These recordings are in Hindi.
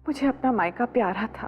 मुझे अपना मायका प्यारा था,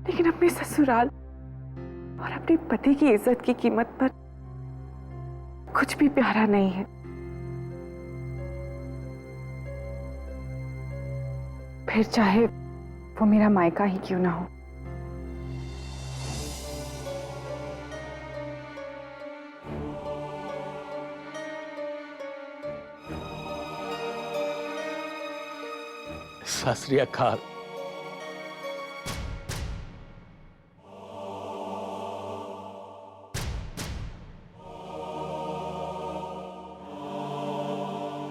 लेकिन अपने ससुराल और अपने पति की इज्जत की कीमत पर कुछ भी प्यारा नहीं है। फिर चाहे वो मेरा मायका ही क्यों ना हो। सत श्री अकाल।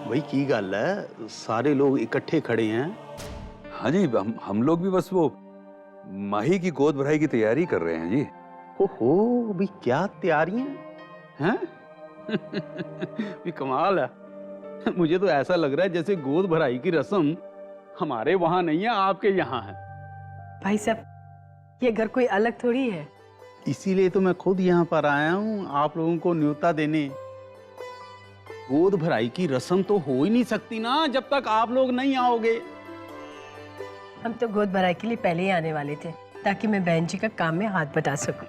भाई की गल है, सारे लोग इकट्ठे खड़े हैं। हाँ जी, हम लोग भी बस वो माही की गोद भराई की तैयारी कर रहे हैं जी। ओहो, भाई क्या तैयारियां हैं? भी कमाल है। मुझे तो ऐसा लग रहा है जैसे गोद भराई की रस्म हमारे वहां नहीं है, आपके यहाँ है। भाई साहब, ये घर कोई अलग थोड़ी है। इसीलिए तो मैं खुद यहाँ पर आया हूँ आप लोगों को न्योता देने। गोद भराई की रस्म तो हो ही नहीं सकती ना जब तक आप लोग नहीं आओगे। हम तो गोद भराई के लिए पहले ही आने वाले थे, ताकि मैं बहन जी का काम में हाथ बटा सकूं।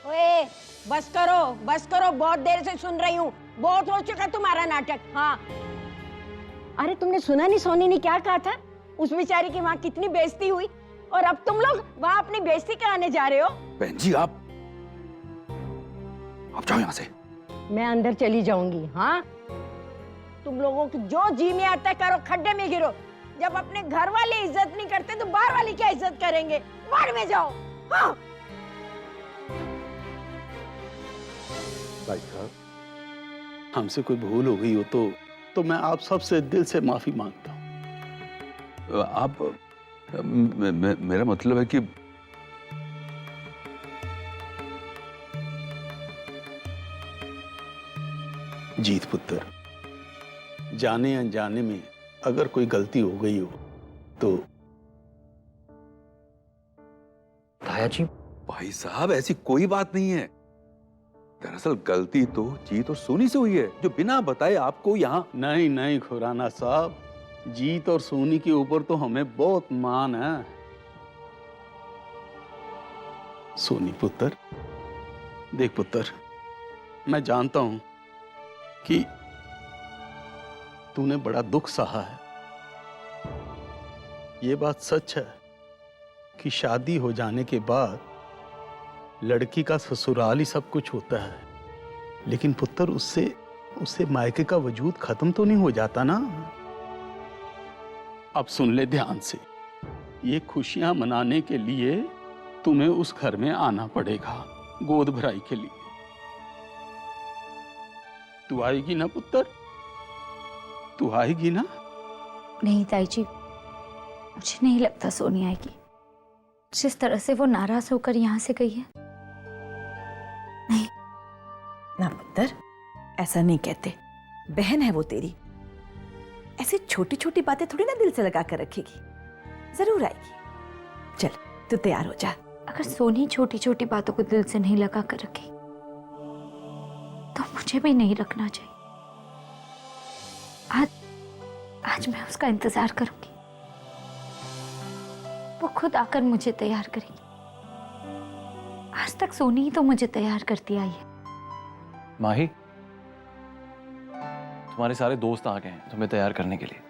ओए, बस करो, बहुत देर से सुन रही हूँ। बहुत हो चुका तुम्हारा नाटक। हाँ, अरे तुमने सुना नहीं सोनी ने क्या कहा था? उस बेचारी की वहाँ कितनी बेइज्जती हुई, और अब तुम लोग वहाँ अपनी बेइज्जती कराने जा रहे हो। बहन जी आप जाओ यहाँ से। मैं अंदर चली जाऊंगी। हाँ, तुम लोगों की जो जी में आता है करो, खड्डे में गिरो। जब अपने घर वाले इज्जत नहीं करते तो बाहर वाले क्या इज्जत करेंगे? बाहर में जाओ। हाँ। भाई साहब, हमसे कोई भूल हो गई हो तो मैं आप सबसे दिल से माफी मांगता हूँ। आप मेरा मतलब है कि जीत पुत्र, जाने अनजाने में अगर कोई गलती हो गई हो तो। ताया जी, भाई साहब ऐसी कोई बात नहीं है। दरअसल गलती तो जीत और सोनी से हुई है, जो बिना बताए आपको यहाँ। नहीं खुराना साहब, जीत और सोनी के ऊपर तो हमें बहुत मान है। सोनी पुत्र, देख पुत्र, मैं जानता हूं कि तूने बड़ा दुख सहा है। ये बात सच है कि शादी हो जाने के बाद लड़की का ससुराल ही सब कुछ होता है, लेकिन पुत्र उससे मायके का वजूद खत्म तो नहीं हो जाता ना। अब सुन ले ध्यान से, ये खुशियां मनाने के लिए तुम्हें उस घर में आना पड़ेगा गोद भराई के लिए। तू आएगी ना पुत्र? तू आएगी ना? नहीं ताई जी, मुझे नहीं लगता सोनी आएगी। जिस तरह से वो नाराज होकर यहाँ से गई है। नहीं ना पुत्र, ऐसा नहीं कहते। बहन है वो तेरी, ऐसी छोटी छोटी बातें थोड़ी ना दिल से लगा कर रखेगी। जरूर आएगी। चल तू तैयार हो जा। अगर सोनी छोटी छोटी बातों को दिल से नहीं लगा कर रखे तो मुझे भी नहीं रखना चाहिए। आज मैं उसका इंतजार करूंगी। वो खुद आकर मुझे तैयार करेगी। आज तक सोनी ही तो मुझे तैयार करती आई है। माही, तुम्हारे सारे दोस्त आ गए हैं तुम्हें तैयार करने के लिए।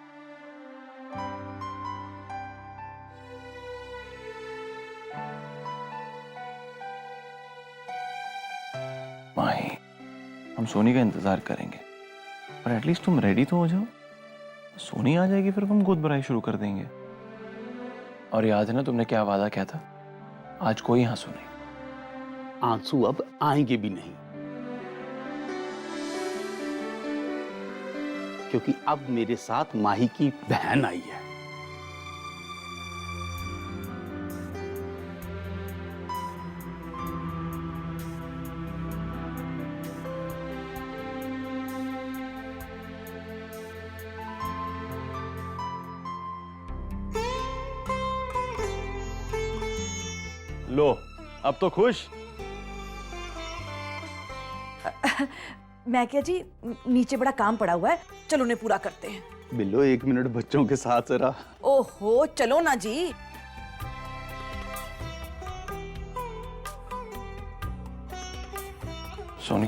माही, हम सोनी का इंतजार करेंगे, पर एटलीस्ट तुम रेडी तो हो जाओ। सोनी आ जाएगी फिर हम गोद भराई शुरू कर देंगे। और याद है ना तुमने क्या वादा किया था? आज कोई आंसू नहीं। आंसू अब आएंगे भी नहीं, क्योंकि अब मेरे साथ माही की बहन आई है। लो, अब तो खुश? मैं क्या जी, नीचे बड़ा काम पड़ा हुआ है, चलो उन्हें पूरा करते हैं। बिल्लो, 1 मिनट बच्चों के साथ जरा। ओहो चलो ना जी। Soni,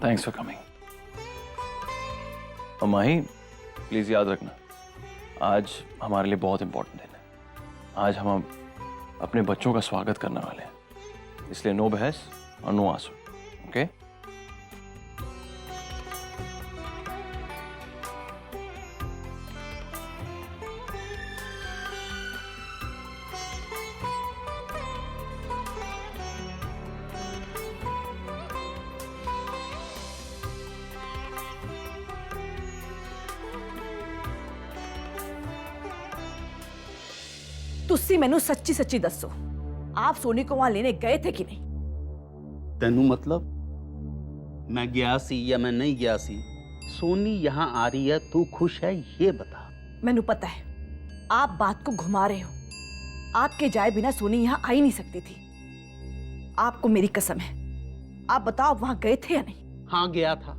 thanks for coming. और माही, प्लीज याद रखना, आज हमारे लिए बहुत इंपॉर्टेंट दिन है। आज हम अपने बच्चों का स्वागत करने वाले हैं, इसलिए नो बहस और नो आंसू, ओके? तुसी मैनू सच्ची सच्ची दसो, आप सोनी को वहां लेने गए थे कि नहीं? तेनू मतलब मैं गया सी या मैं नहीं गया सी? सोनी यहाँ आ रही है, तू खुश है ये बता। मैनू पता है आप बात को घुमा रहे हो। आपके जाए बिना सोनी यहाँ आ ही नहीं सकती थी। आपको मेरी कसम है, आप बताओ आप वहां गए थे या नहीं? हाँ गया था।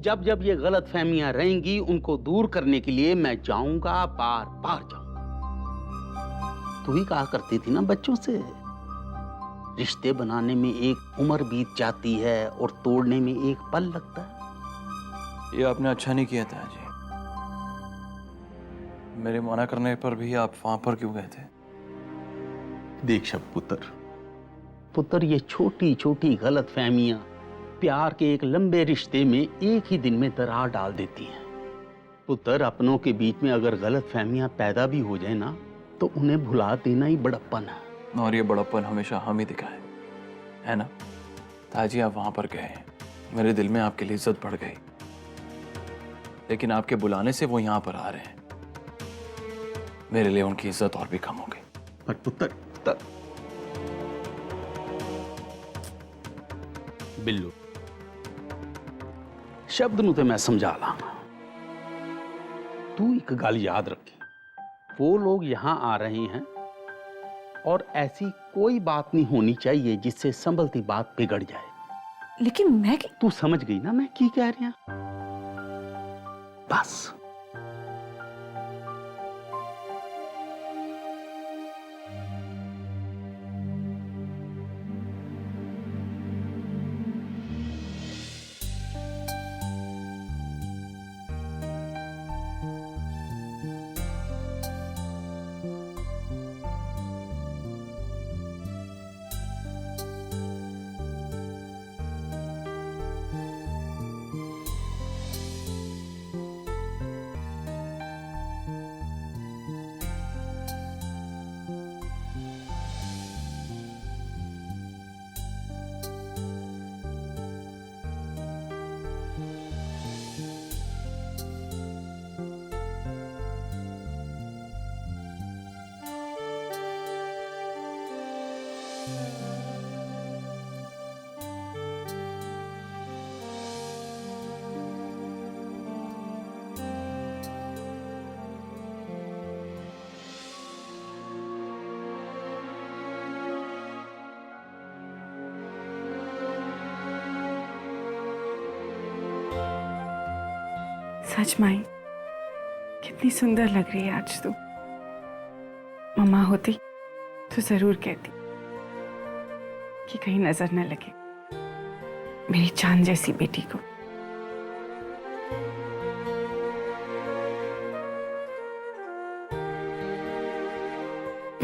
जब जब ये गलत फहमियां रहेंगी उनको दूर करने के लिए मैं जाऊंगा, बार बार जाऊंगा। तू ही कहा करती थी ना बच्चों से, रिश्ते बनाने में एक उम्र बीत जाती है और तोड़ने में एक पल लगता है। ये आपने अच्छा नहीं किया था जी। मेरे मना करने पर भी आप वहां पर क्यों गए थे? देख शब पुत्र, ये छोटी छोटी गलत फहमियां प्यार के एक लंबे रिश्ते में एक ही दिन में दरार डाल देती हैं। पुत्र, अपनों के बीच में अगर गलत फहमियां पैदा भी हो जाए ना, तो उन्हें भुला देना ही बड़प्पन है। और ये बड़प्पन हमेशा हम ही दिखाए, है ना? ताजी आप वहां पर गए, मेरे दिल में आपके लिए इज्जत बढ़ गई, लेकिन आपके बुलाने से वो यहाँ पर आ रहे हैं, मेरे लिए उनकी इज्जत और भी कम हो गई। पर पुत्र बिल्लू, शब्द नु ते मैं समझा लांगा। तू एक गल याद रखी, वो लोग यहां आ रहे हैं और ऐसी कोई बात नहीं होनी चाहिए जिससे संभलती बात बिगड़ जाए। लेकिन मैं तू समझ गई ना मैं की कह रही हूं? बस सच माई, कितनी सुंदर लग रही है आज तू। मम्मा होती तो जरूर कहती कि कहीं नजर न लगे मेरी चांद जैसी बेटी को।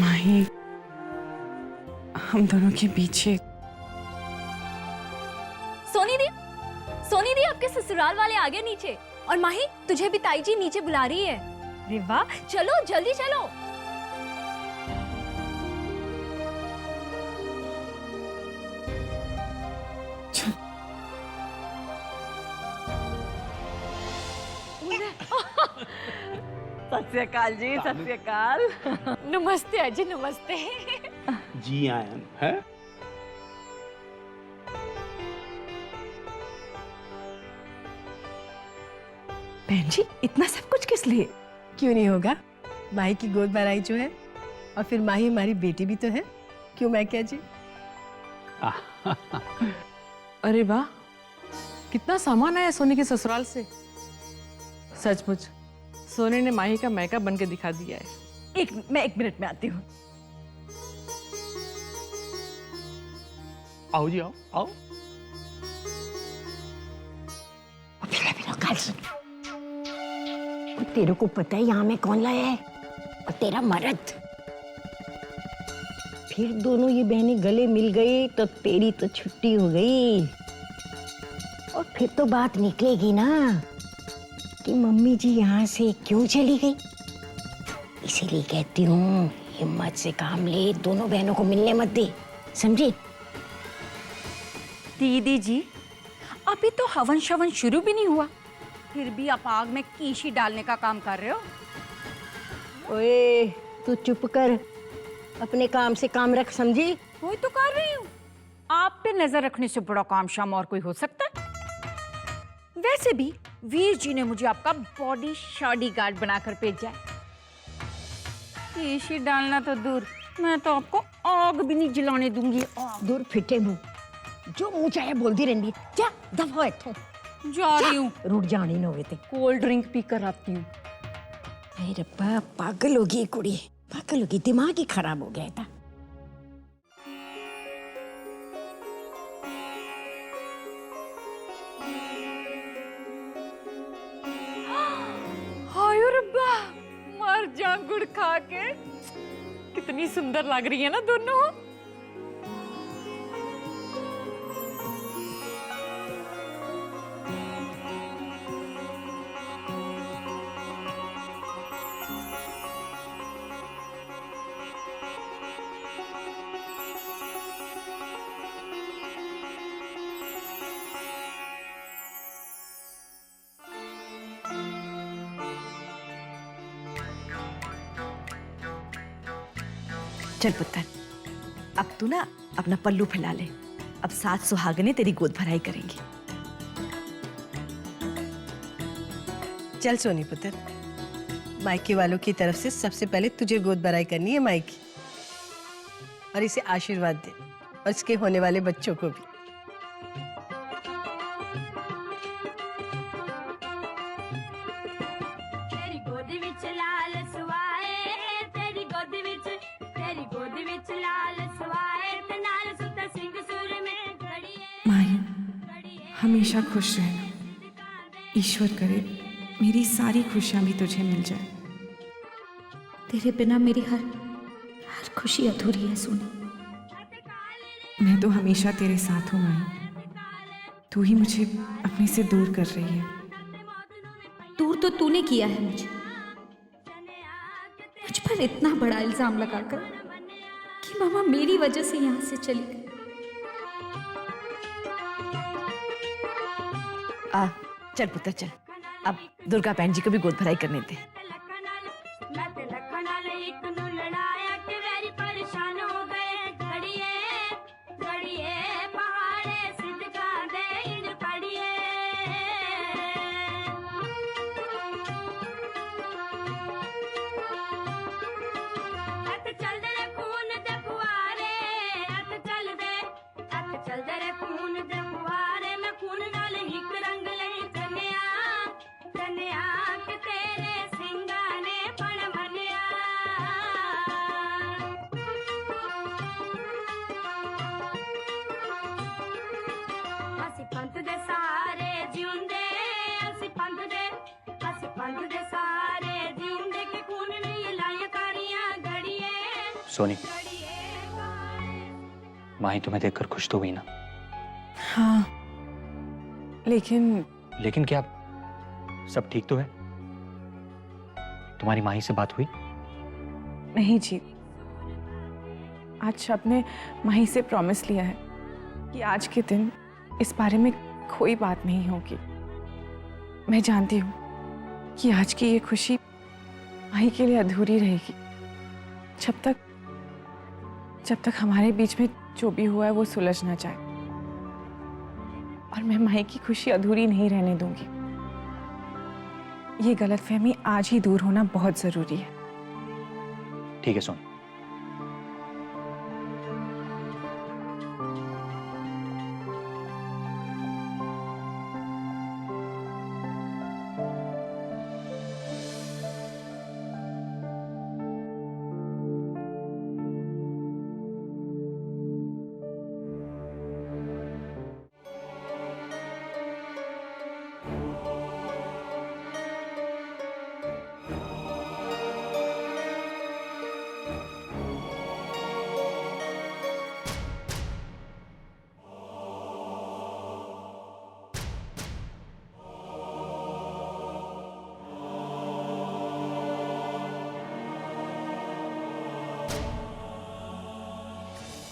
माही, हम दोनों के पीछे सोनी दी आपके ससुराल वाले आगे नीचे। और माही, तुझे भी ताई जी नीचे बुला रही है। अरे वाह, चलो जल्दी चलो। सत श्री अकाल जी, सत श्री अकाल। नमस्ते अजय, नमस्ते। जी आयन है। बहन जी, इतना सब कुछ किस लिए? क्यों नहीं होगा, माही की गोद भराई जो है, और फिर माही हमारी बेटी भी तो है। क्यों मैं क्या जी? अरे वाह, कितना सामान आया सोनी के ससुराल से। सचमुच सोनी ने माही का मैका बन के दिखा दिया है। मैं 1 मिनट में आती हूँ। आओ जी, आओ आओ। तेरे को पता है यहाँ में कौन लाया है? और तेरा मर्द। फिर दोनों ये बहनें गले मिल गई तो तेरी तो छुट्टी हो गई। और फिर तो बात निकलेगी ना कि मम्मी जी यहाँ से क्यों चली गई। इसीलिए कहती हूँ हिम्मत से काम ले, दोनों बहनों को मिलने मत दे, समझी? दीदी जी, अभी तो हवन शवन शुरू भी नहीं हुआ, फिर भी आप आग में कीशी डालने का काम कर रहे हो। ओए तू चुप कर, अपने काम से काम रख, समझी? वही तो कर रही हूँ। आप पे नजर रखने से बड़ा काम शाम और कोई हो सकता है? वैसे भी वीर जी ने मुझे आपका बॉडी शॉडी गार्ड बनाकर भेजा है। कीशी डालना तो दूर, मैं तो आपको आग भी नहीं जलाने दूंगी। दूर फिटे मुंह, जो मुंह चाहे बोलती रहती। जा दफा इत्थों। जा रही हूँ। रुक जानी न होवे ते। कोल्ड ड्रिंक पी कर आती हूँ। अरे रब्बा, पागल होगी कुड़ी, पागल होगी, दिमाग ही खराब हो गया था। हाय रब्बा, मर जा गुड़ खा के। कितनी सुंदर लग रही है ना दोनों। चल पुत्र, अब तू ना अपना पल्लू फैला ले। अब 7 सुहागनें तेरी गोद भराई करेंगी। चल सोनी पुत्र, मायके वालों की तरफ से सबसे पहले तुझे गोद भराई करनी है माई की, और इसे आशीर्वाद दे, और इसके होने वाले बच्चों को भी। माही, हमेशा खुश रहना। ईश्वर करे मेरी सारी खुशियां भी तुझे मिल जाए। तेरे बिना मेरी हर खुशी अधूरी है सोनी। मैं तो हमेशा तेरे साथ हूँ माही, तू ही मुझे अपने से दूर कर रही है। दूर तो तूने किया है मुझे, मुझ पर इतना बड़ा इल्जाम लगाकर कि मामा मेरी वजह से यहाँ से चली गई। चल पुत्र चल, अब दुर्गा बहन जी को भी गोद भराई करने दे। सोनी, माही तुम्हें देखकर खुश तो हुई ना? हाँ, लेकिन क्या? सब ठीक तो है? तुम्हारी माही से बात हुई? नहीं जी, आज शब ने माही से प्रॉमिस लिया है कि आज के दिन इस बारे में कोई बात नहीं होगी। मैं जानती हूँ कि आज की ये खुशी माही के लिए अधूरी रहेगी जब तक हमारे बीच में जो भी हुआ है वो सुलझ ना जाए। और मैं माही की खुशी अधूरी नहीं रहने दूंगी। ये गलतफहमी आज ही दूर होना बहुत जरूरी है। ठीक है सोनी।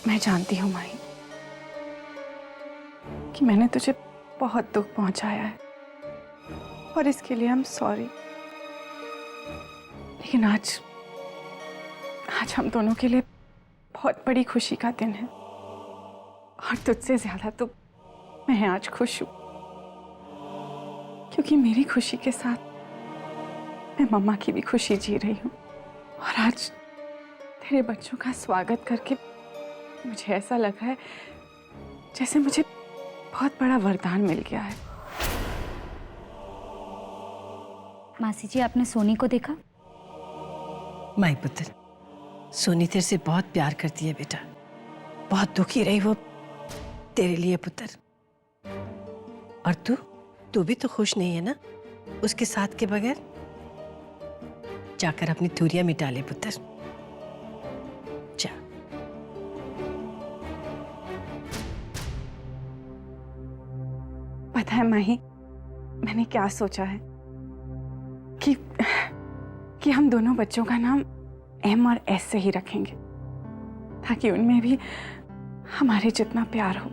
मैं जानती हूँ माही कि मैंने तुझे बहुत दुख पहुंचाया है और इसके लिए आई एम सॉरी। लेकिन आज हम दोनों के लिए बहुत बड़ी खुशी का दिन है और तुझसे ज्यादा तो मैं आज खुश हूं क्योंकि मेरी खुशी के साथ मैं मम्मा की भी खुशी जी रही हूं। और आज तेरे बच्चों का स्वागत करके मुझे ऐसा लगा है जैसे मुझे बहुत बड़ा वरदान मिल गया है। मासी जी, आपने सोनी को देखा? माई पुत्र, सोनी तेरे से बहुत प्यार करती है बेटा। बहुत दुखी रही वो तेरे लिए पुत्र। और तू भी तो खुश नहीं है ना उसके साथ के बगैर? जाकर अपनी दूरियां मिटा ले पुत्र, जा। पता है माही, मैंने क्या सोचा है कि हम दोनों बच्चों का नाम एम और एस से ही रखेंगे ताकि उनमें भी हमारे जितना प्यार हो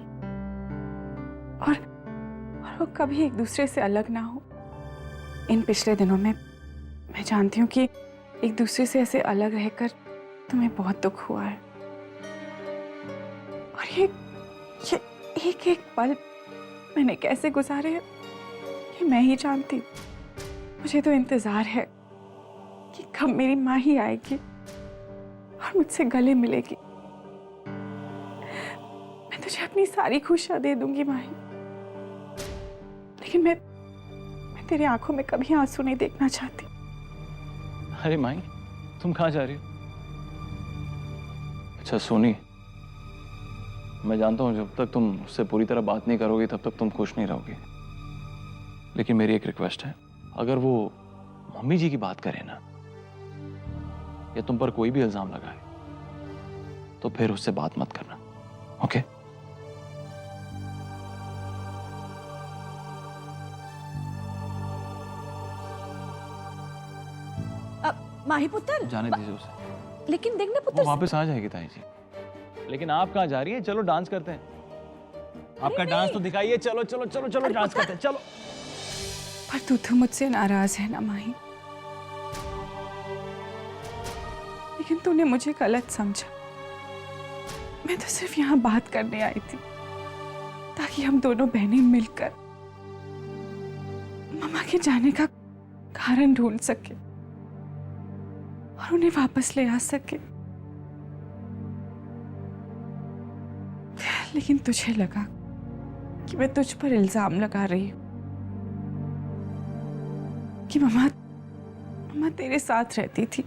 और वो कभी एक दूसरे से अलग ना हो। इन पिछले दिनों में मैं जानती हूँ कि एक दूसरे से ऐसे अलग रहकर तुम्हें बहुत दुख हुआ है और ये एक एक पल मैंने कैसे गुजारे हैं ये मैं ही जानती। मुझे तो इंतजार है कि कब मेरी माँ ही आएगी और मुझसे गले मिलेगी। मैं तुझे अपनी सारी खुशियां दे दूंगी माही, लेकिन मैं तेरे आंखों में कभी आंसू नहीं देखना चाहती। अरे माई, तुम कहाँ जा रही हो? अच्छा सोनी, मैं जानता हूँ जब तक तुम उससे पूरी तरह बात नहीं करोगी तब तक तुम खुश नहीं रहोगी। लेकिन मेरी एक रिक्वेस्ट है, अगर वो मम्मी जी की बात करे ना या तुम पर कोई भी इल्जाम लगाए तो फिर उससे बात मत करना, ओके? माही पुत्र, जाने दीजिए उसे। लेकिन देखना वो पुत्र, वापस आ जाएगी ताई जी। लेकिन आप कहाँ जा रही हैं? चलो डांस करते हैं। आपका डांस तो दिखाइए। चलो चलो चलो चलो डांस करते हैं, चलो। पर तू तो मुझसे नाराज है ना माही? लेकिन तूने मुझे गलत समझा। मैं तो सिर्फ यहाँ बात करने आई थी ताकि हम दोनों बहनें मिलकर मम्मा के जाने का कारण ढूंढ सके और उन्हें वापस ले आ सके। लेकिन तुझे लगा कि मैं तुझ पर इल्जाम लगा रही हूं कि मम्मा तेरे साथ रहती थी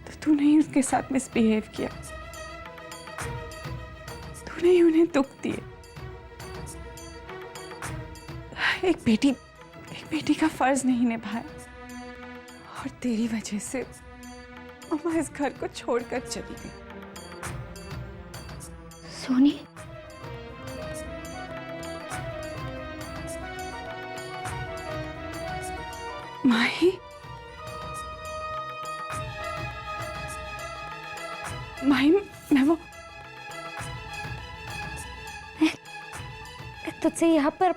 तो तूने ही उसके साथ मिसबिहेव किया, तूने ही उन्हें दुख दिए। एक बेटी का फर्ज नहीं निभाया और तेरी वजह से मम्मा इस घर को छोड़कर चली गई। सोनी, माही, माही, मैं तुझसे यहाँ पर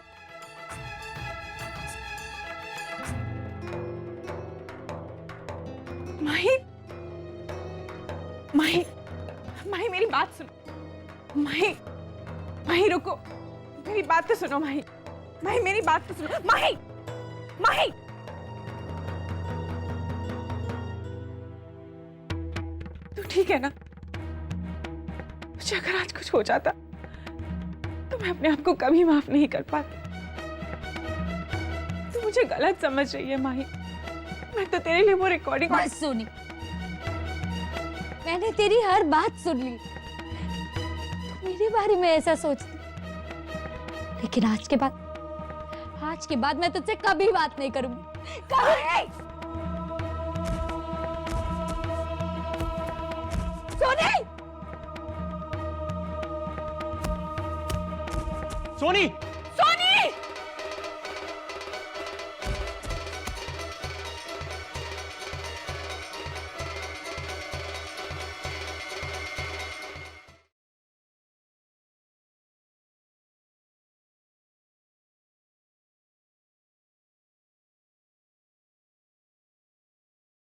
माही, माही, माही मेरी बात सुनो। माही, माही रुको, मेरी बात तो सुनो माही, माही मेरी बात तो सुनो। माही, माही, तू ठीक है ना? मुझे अगर आज कुछ हो जाता तो मैं अपने आप को कभी माफ नहीं कर पाती। तू मुझे गलत समझ रही है माही। मैं तो तेरे लिए वो रिकॉर्डिंग। बस सोनी, मैंने तेरी हर बात सुन ली। तू मेरे बारे में ऐसा सोचती, लेकिन आज के बाद मैं तुझसे कभी बात नहीं करूंगी, कभी। सोनी, सोनी